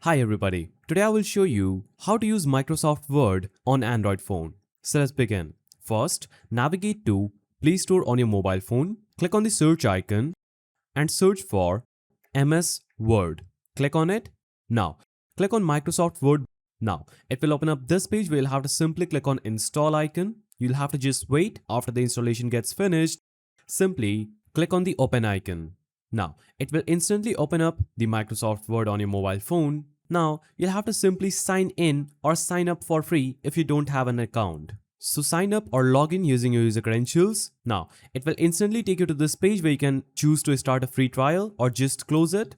Hi everybody, today I will show you how to use Microsoft Word on Android phone. So let's begin. First, navigate to Play Store on your mobile phone, click on the search icon and search for MS Word. Click on it. Now, click on Microsoft Word. Now, it will open up this page where you'll have to simply click on install icon. You'll have to just wait after the installation gets finished. Simply click on the open icon. Now, it will instantly open up the Microsoft Word on your mobile phone. Now, you'll have to simply sign in or sign up for free if you don't have an account. So sign up or log in using your user credentials. Now, it will instantly take you to this page where you can choose to start a free trial or just close it.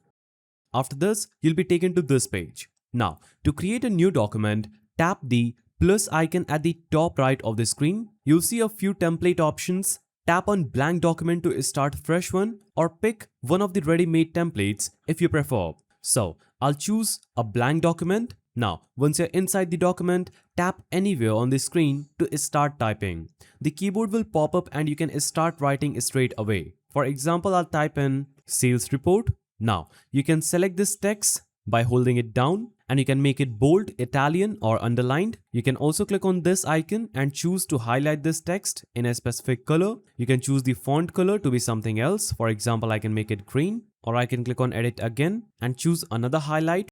After this, you'll be taken to this page. Now, to create a new document, tap the plus icon at the top right of the screen. You'll see a few template options. Tap on blank document to start a fresh one or pick one of the ready-made templates if you prefer. So I'll choose a blank document. Now, once you're inside the document, tap anywhere on the screen to start typing. The keyboard will pop up and you can start writing straight away. For example, I'll type in sales report. Now, you can select this text by holding it down and you can make it bold, Italian or underlined. You can also click on this icon and choose to highlight this text in a specific color. You can choose the font color to be something else. For example, I can make it green, or I can click on edit again and choose another highlight.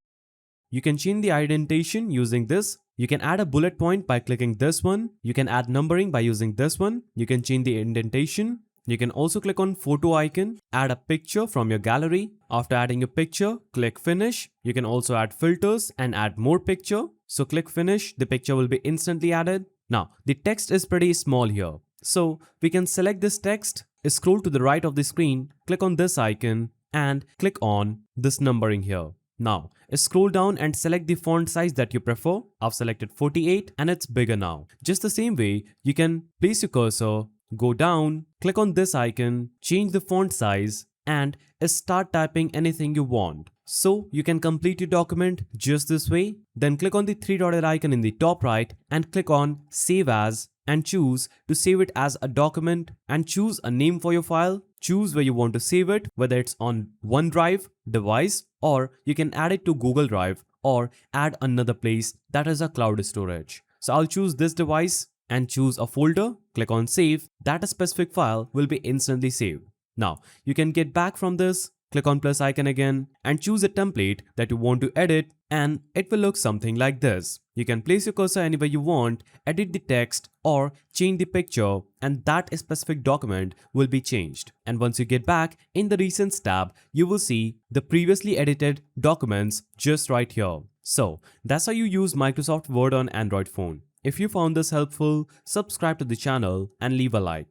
You can change the indentation using this. You can add a bullet point by clicking this one. You can add numbering by using this one. You can change the indentation. You can also click on photo icon, add a picture from your gallery. After adding a picture, click finish. You can also add filters and add more picture. So click finish, the picture will be instantly added. Now, the text is pretty small here. So we can select this text, scroll to the right of the screen, click on this icon and click on this numbering here. Now, scroll down and select the font size that you prefer. I've selected 48 and it's bigger now. Just the same way, you can place your cursor, go down, click on this icon, change the font size and start typing anything you want. So you can complete your document just this way. Then click on the three-dotted icon in the top right and click on Save As and choose to save it as a document and choose a name for your file. Choose where you want to save it, whether it's on OneDrive device or you can add it to Google Drive or add another place that is a cloud storage. So I'll choose this device and choose a folder, click on save. That specific file will be instantly saved. Now, you can get back from this, click on plus icon again and choose a template that you want to edit and it will look something like this. You can place your cursor anywhere you want, edit the text or change the picture and that specific document will be changed. And once you get back in the Recents tab, you will see the previously edited documents just right here. So that's how you use Microsoft Word on Android phone. If you found this helpful, subscribe to the channel and leave a like.